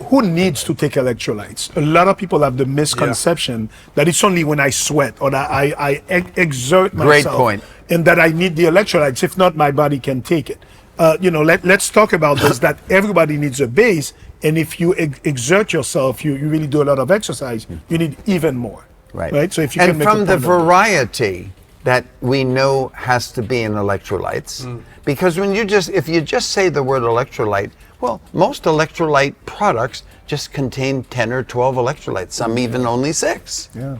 who needs to take electrolytes? A lot of people have the misconception that it's only when I sweat or that I exert myself. Great point. And that I need the electrolytes. If not, my body can take it. Let's talk about this, that everybody needs a base. And if you exert yourself, you really do a lot of exercise, you need even more. Right. So if you and can make from a the point of that. variety that we know has to be in electrolytes, because if you just say the word electrolyte, well, most electrolyte products just contain 10 or 12 electrolytes, some even only 6. Yeah.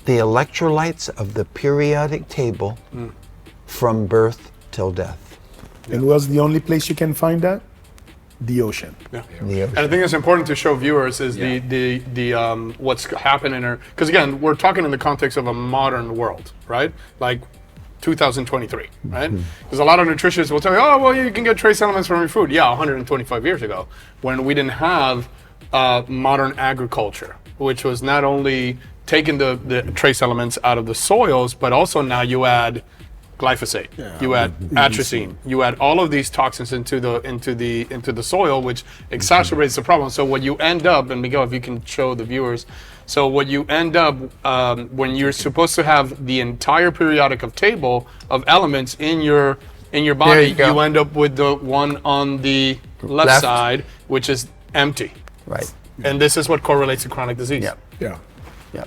The electrolytes of the periodic table from birth till death. And where's the only place you can find that? The ocean. Yeah. The ocean. And I think it's important to show viewers is the what's happening there, because again, we're talking in the context of a modern world, right? Like 2023, right? Because a lot of nutritionists will tell you, oh, well, you can get trace elements from your food. Yeah, 125 years ago, when we didn't have modern agriculture, which was not only taking the trace elements out of the soils, but also now you add glyphosate, you add atrazine, you add all of these toxins into the soil, which exacerbates the problem. So what you end up, and Miguel, if you can show the viewers, so what you end up when you're supposed to have the entire periodic table of elements in your body, you end up with the one on the left side, which is empty. Right. And this is what correlates to chronic disease. Yeah.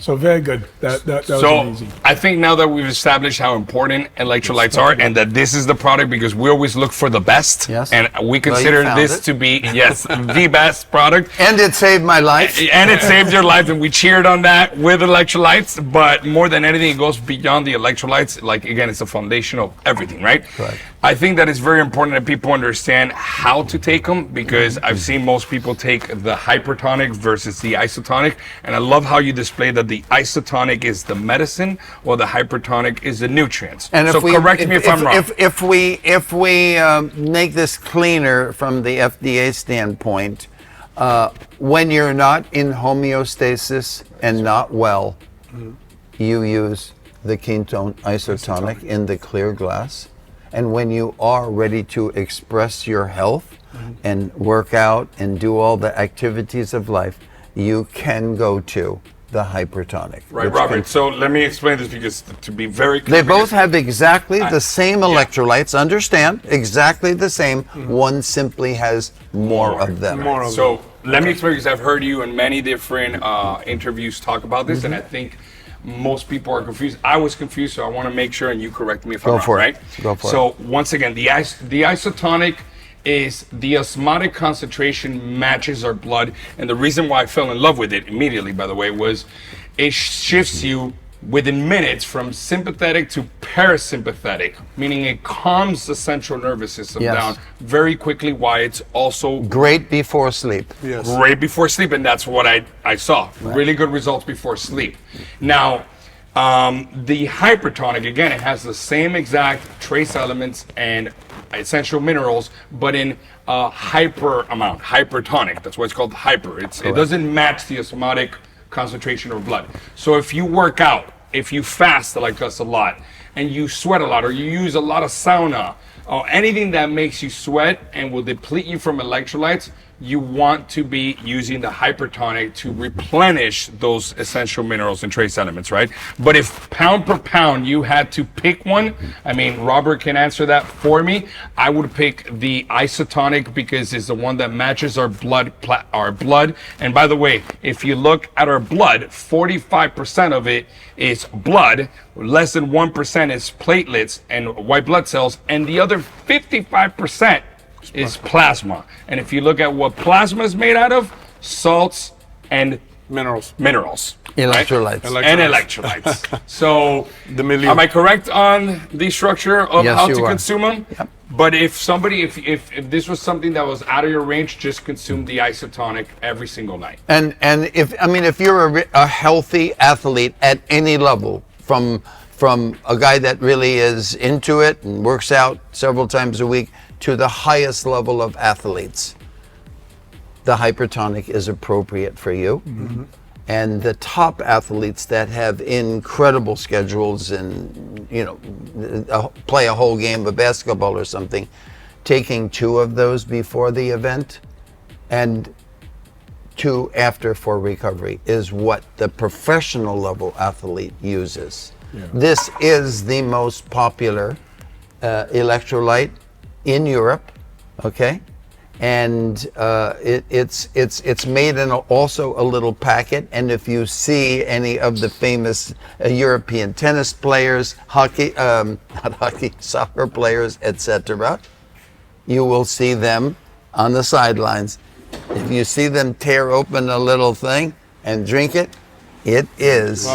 So very good. That was So amazing. I think now that we've established how important electrolytes are and that this is the product, because we always look for the best, Yes. and we consider found this it. to be the best product. And it saved my life. And it saved your life, and we cheered on that with electrolytes. But more than anything, it goes beyond the electrolytes. Like, again, it's the foundation of everything, right? Correct. I think that it's very important that people understand how to take them, because I've seen most people take the hypertonic versus the isotonic. And I love how you display that the isotonic is the medicine while the hypertonic is the nutrients. And so correct me if I'm wrong. If we make this cleaner from the FDA standpoint, when you're not in homeostasis and not well, you use the ketone isotonic in the clear glass. And when you are ready to express your health and work out and do all the activities of life, you can go to the hypertonic. Right, Robert. So let me explain this, because to be very clear, They both have exactly the same electrolytes, understand? Exactly the same. One simply has more of them. So let me explain, because I've heard you in many different interviews talk about this, and I think most people are confused. I was confused, so I want to make sure, and you correct me if I'm wrong, right? Go for it. So once again, the isotonic is the osmotic concentration matches our blood, and the reason why I fell in love with it immediately, by the way, was it shifts you within minutes from sympathetic to parasympathetic, meaning it calms the central nervous system down very quickly, while it's also Great before sleep. great before sleep, and that's what I saw. Really good results before sleep. Now, the hypertonic, again, it has the same exact trace elements and essential minerals, but in a hyper amount, hypertonic. That's why it's called hyper. It doesn't match the osmotic concentration of blood. So if you work out, if you fast like us a lot, and you sweat a lot, or you use a lot of sauna, or anything that makes you sweat and will deplete you from electrolytes, you want to be using the hypertonic to replenish those essential minerals and trace elements, right? But if pound per pound you had to pick one, I mean, Robert can answer that for me. I would pick the isotonic, because it's the one that matches our blood. And by the way, if you look at our blood, 45% of it is blood, less than 1% is platelets and white blood cells, and the other 55% is plasma. And if you look at what plasma is made out of, salts and Minerals. Electrolytes. And electrolytes. So The milieu. am I correct on the structure of Yes, how you to are. consume them? Yep. But if somebody, if this was something that was out of your range, just consume the isotonic every single night. And if you're a healthy athlete at any level, from a guy that really is into it and works out several times a week to the highest level of athletes, the hypertonic is appropriate for you. And the top athletes that have incredible schedules and, play a whole game of basketball or something, taking 2 of those before the event and to after for recovery is what the professional level athlete uses. This is the most popular electrolyte in Europe, okay? And it's made in also a little packet. And if you see any of the famous European tennis players, soccer players, etc., you will see them on the sidelines. If you see them tear open a little thing and drink it, it is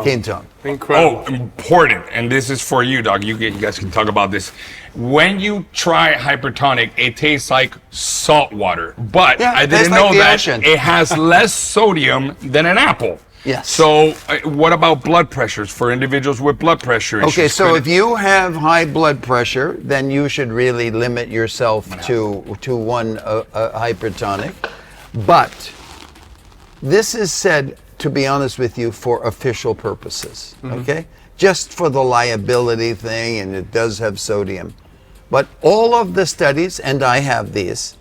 Quinton. Incredible. Oh, important. And this is for you, Doc. You guys can talk about this. When you try hypertonic, it tastes like salt water. But Yeah, I it tastes didn't like know the that ocean. it has less sodium than an apple. Yes. So what about blood pressures for individuals with blood pressure issues? Okay, so if you have high blood pressure, then you should really limit yourself to one hypertonic. But this is said, to be honest with you, for official purposes, okay? Just for the liability thing, and it does have sodium. But all of the studies, and I have these,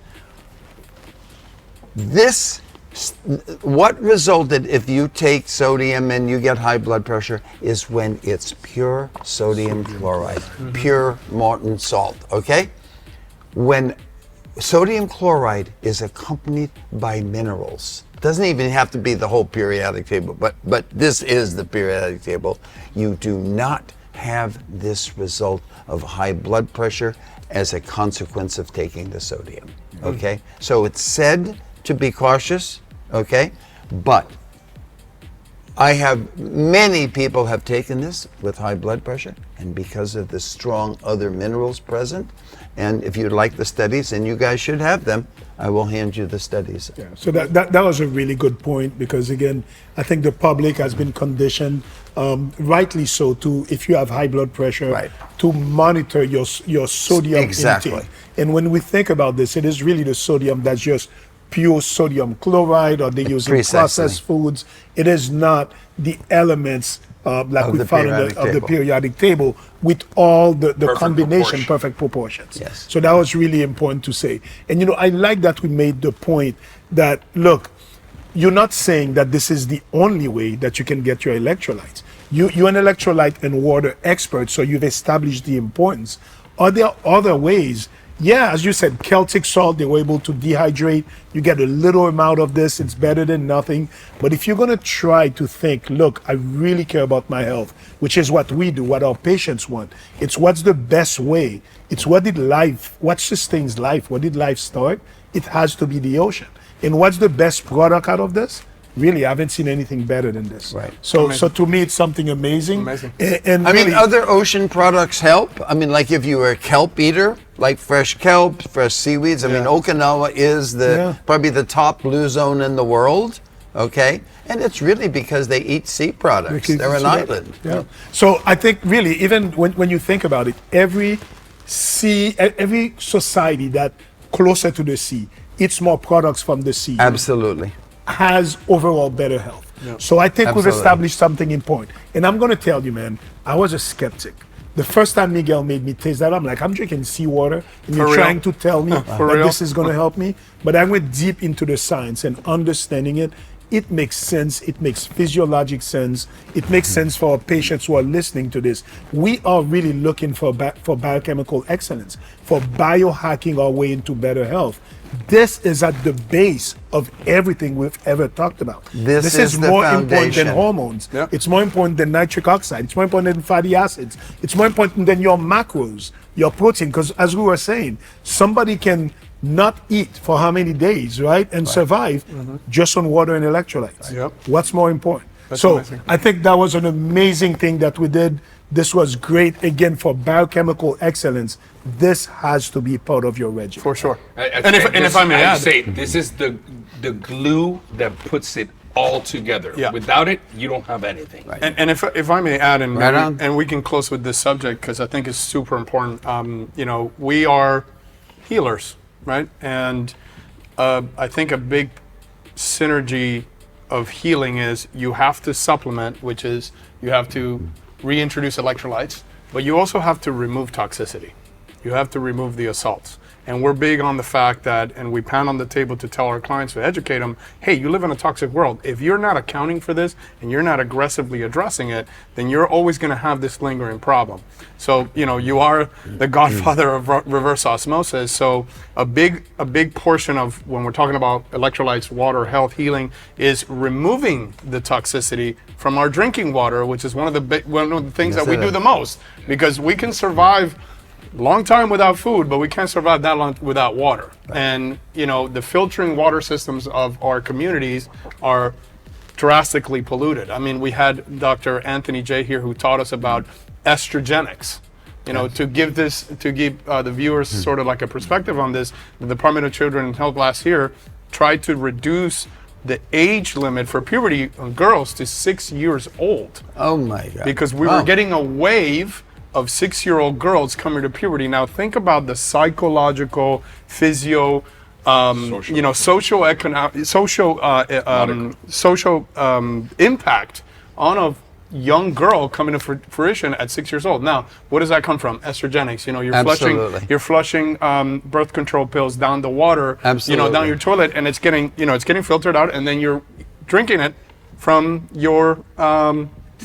what resulted if you take sodium and you get high blood pressure is when it's pure sodium chloride, pure molten salt, okay? When sodium chloride is accompanied by minerals, doesn't even have to be the whole periodic table, but this is the periodic table, you do not have this result of high blood pressure as a consequence of taking the sodium, okay? So it's said to be cautious, okay? But I have, many people have taken this with high blood pressure, and because of the strong other minerals present, and if you'd like the studies, and you guys should have them, I will hand you the studies. Yeah, so that was a really good point, because again, I think the public has been conditioned, rightly so, to, if you have high blood pressure, Right. to monitor your sodium Exactly. intake. And when we think about this, it is really the sodium that's just pure sodium chloride, or they use in Precisely. processed foods. It is not the elements like Of we the found periodic of the table. periodic table, with all the combination, proportion. perfect proportions. Yes. So that was really important to say. And I like that we made the point that, look, you're not saying that this is the only way that you can get your electrolytes. You're an electrolyte and water expert, so you've established the importance. Are there other ways? Yeah, as you said, Celtic salt, they were able to dehydrate. You get a little amount of this, it's better than nothing. But if you're gonna try to think, look, I really care about my health, which is what we do, what our patients want. It's what's the best way. It's what sustains life? What did life start? It has to be the ocean. And what's the best product out of this? Really, I haven't seen anything better than this. Right. So to me, it's something amazing. Amazing. And I really, mean, other ocean products help. I mean, like if you were a kelp eater, like fresh kelp, fresh seaweeds. I mean, Okinawa is probably the top blue zone in the world. Okay, and it's really because they eat sea products. They're an island. Yeah. So I think really, even when you think about it, every society that closer to the sea eats more products from the sea, Absolutely. has overall better health. So I think we've Absolutely. established something important. And I'm going to tell you, man, I was a skeptic. The first time Miguel made me taste that, I'm like, I'm drinking seawater, and you're real? trying to tell me that real? this is going to help me. But I went deep into the science and understanding it. It makes sense. It makes physiologic sense. It makes sense for our patients who are listening to this. We are really looking for biochemical excellence, for biohacking our way into better health. This is at the base of everything we've ever talked about. This is the more important foundation. than hormones. Yep. It's more important than nitric oxide. It's more important than fatty acids. It's more important than your macros, your protein. Because as we were saying, somebody can not eat for how many days, right? And survive just on water and electrolytes. Yep. What's more important? That's So amazing. I think that was an amazing thing that we did. This was great, again, for biochemical excellence. This has to be part of your regimen. For sure. And And if I may I'd add, say this is the glue that puts it all together. Yeah. Without it, you don't have anything. Right. and if I may add, and Right on. and we can close with this subject because I think it's super important. We are healers, right? And I think a big synergy of healing is you have to supplement, which is you have to reintroduce electrolytes, but you also have to remove toxicity. You have to remove the assaults. And we're big on the fact that, and we pound on the table to tell our clients, to educate them, hey, you live in a toxic world. If you're not accounting for this and you're not aggressively addressing it, then you're always going to have this lingering problem. So, you are the godfather of reverse osmosis. So a big portion of when we're talking about electrolytes, water, health, healing, is removing the toxicity from our drinking water, which is one of the things that we do the most, because we can survive long time without food, but we can't survive that long without water. And the filtering water systems of our communities are drastically polluted. I mean, we had Dr. Anthony J here who taught us about estrogenics. To give the viewers sort of like a perspective on this, the Department of Children and Health last year tried to reduce the age limit for puberty on girls to 6 years old. Oh my God. Because we were getting a wave of 6-year-old girls coming to puberty. Now think about the psychological, social impact on a young girl coming to fruition at 6 years old. Now, what does that come from? Estrogenics. You're flushing birth control pills down the water, down your toilet, and it's getting filtered out, and then you're drinking it from your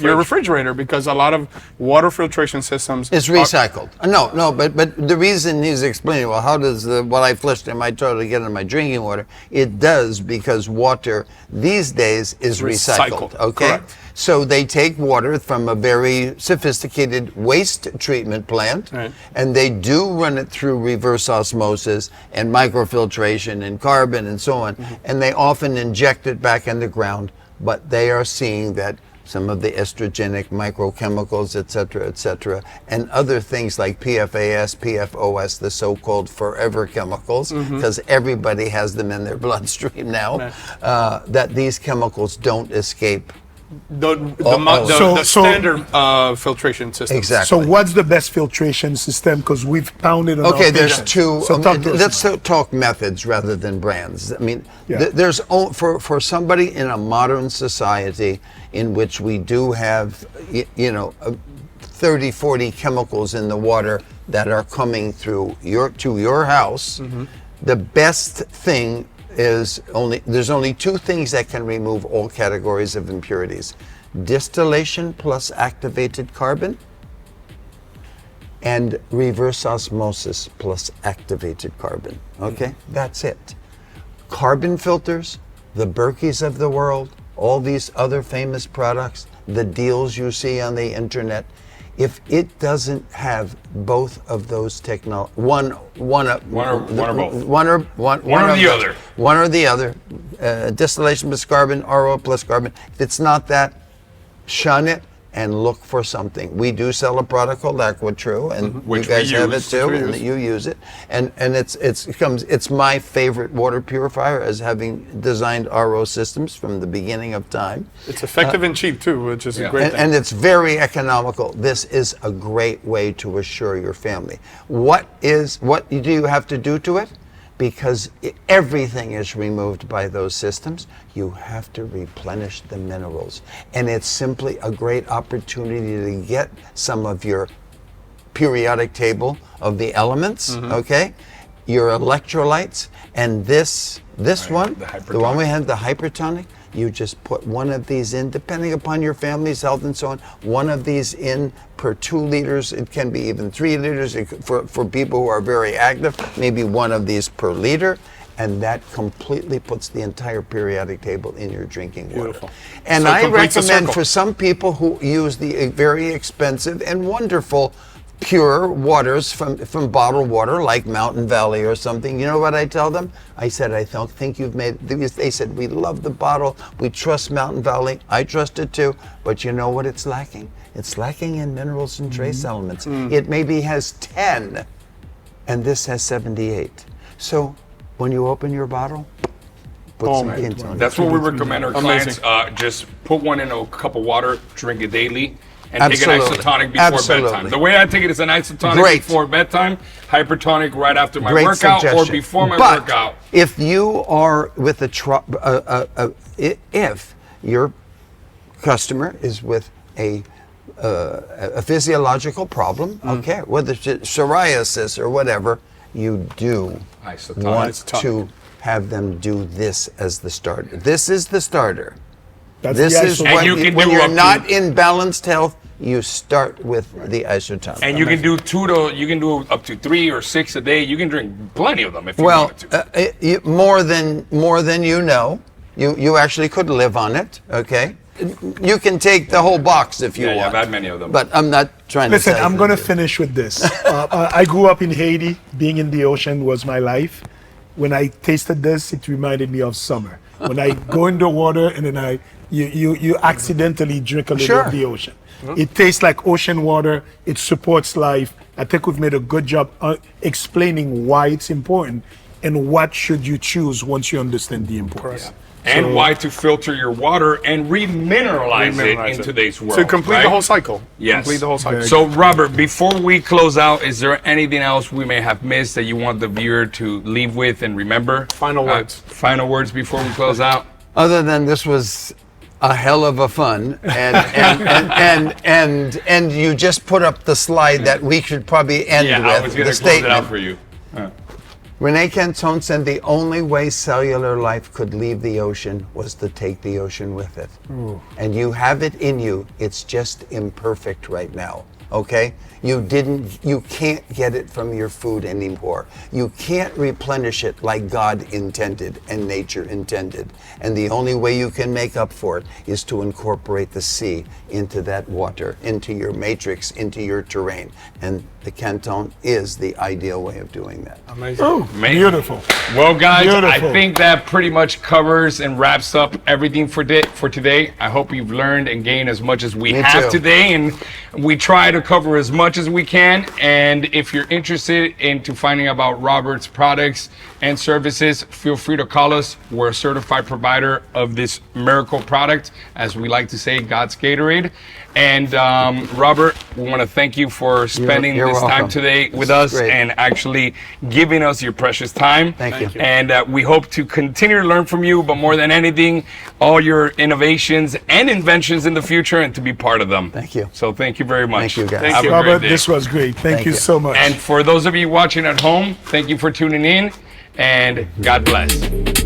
refrigerator, because a lot of water filtration systems is recycled. No, but the reason he's explaining, well, how does what I flushed in my toilet get in my drinking water? It does, because water these days is recycled. Okay. Correct. So they take water from a very sophisticated waste treatment plant, right, and they do run it through reverse osmosis and microfiltration and carbon and so on, and they often inject it back in the ground, but they are seeing that some of the estrogenic microchemicals, et cetera, and other things like PFAS, PFOS, the so-called forever chemicals, because everybody has them in their bloodstream now, that these chemicals don't escape. The standard filtration system. Exactly. So what's the best filtration system? Because we've pounded on Okay, our there's patients. two. So Let's talk methods rather than brands. I mean, Yeah. there's for somebody in a modern society in which we do have 30, 40 chemicals in the water that are coming through your house. The best thing is there's only two things that can remove all categories of impurities: distillation plus activated carbon, and reverse osmosis plus activated carbon. Okay, that's it. Carbon filters, the Berkeys of the world, all these other famous products, the deals you see on the internet, if it doesn't have both of those technologies, one or both, one or the other, distillation plus carbon, RO plus carbon. If it's not that, shun it and look for something. We do sell a product called AquaTrue, and Which you guys we have use. it too, Which we and use. you use it. And it's my favorite water purifier, as having designed RO systems from the beginning of time. It's effective and cheap too, which is a great thing. And it's very economical. This is a great way to assure your family. What do you have to do to it? Because everything is removed by those systems, you have to replenish the minerals. And it's simply a great opportunity to get some of your periodic table of the elements, okay? Your electrolytes, and this one, the one we had, the hypertonic, you just put one of these in, depending upon your family's health and so on, one of these in per 2 liters. It can be even 3 liters. For people who are very active, maybe one of these per liter. And that completely puts the entire periodic table in your drinking water. Beautiful. And So it I completes the recommend circle. for some people who use the very expensive and wonderful pure waters from bottled water, like Mountain Valley or something, you know what I tell them? I said, I don't think you've made, they said, we love the bottle, we trust Mountain Valley, I trust it too, but you know what it's lacking? It's lacking in minerals and trace elements. It maybe has 10, and this has 78. So when you open your bottle, put some Quinton. That's what we recommend our clients. Just put one in a cup of water, drink it daily, and take an isotonic before bedtime. The way I take it is an isotonic before bedtime, hypertonic right after my workout, or before my workout. If you are with if your customer is with a physiological problem, okay, whether it's psoriasis or whatever, you do Isotonic. want to have them do this as the starter. This is the starter. That's This the is iso- And what you can when do you're up to- not in balanced health, you start with the isotonic. And you can do you can do up to 3 or 6 a day. You can drink plenty of them if you Well, wanted to. more than you know. You actually could live on it. Okay, you can take the whole box if you Yeah, want. I've had many of them. But I'm not trying Listen, to. tell I'm you going to that. finish with this. I grew up in Haiti. Being in the ocean was my life. When I tasted this, it reminded me of summer. When I go in the water and then you accidentally drink a little Sure. of the ocean. It tastes like ocean water. It supports life. I think we've made a good job explaining why it's important and what should you choose once you understand the importance. And why to filter your water and remineralize it Remineralize in it. today's world. To complete the right? whole cycle. Yes. Complete the whole cycle. So, Robert, before we close out, is there anything else we may have missed that you want the viewer to leave with and remember? Final words. Final words before we close out. Other than this was a hell of a fun, and you just put up the slide that we should probably end Yeah, with I was going the to close it out statement. for you. Rene Quinton said the only way cellular life could leave the ocean was to take the ocean with it. And you have it in you. It's just imperfect right now. Okay? You can't get it from your food anymore. You can't replenish it like God intended and nature intended. And the only way you can make up for it is to incorporate the sea into that water, into your matrix, into your terrain. And the Quinton is the ideal way of doing that. Amazing. Oh, Amazing. beautiful. Well, guys, I Beautiful. think that pretty much covers and wraps up everything for today. I hope you've learned and gained as much as we Me have too. today, and we try to cover as much as we can. And if you're interested into finding about Robert's products and services, feel free to call us. We're a certified provider of this miracle product, as we like to say, God's Gatorade. And Robert, we want to thank you for spending You're this time welcome. today with This us is great. and actually giving us your precious time. Thank you. And we hope to continue to learn from you, but more than anything, all your innovations and inventions in the future, and to be part of them. Thank you. So thank you very much. Thank you, guys. Thank Have you. a great Robert, day. this was great. Thank you you. so much. And for those of you watching at home, thank you for tuning in, and God bless.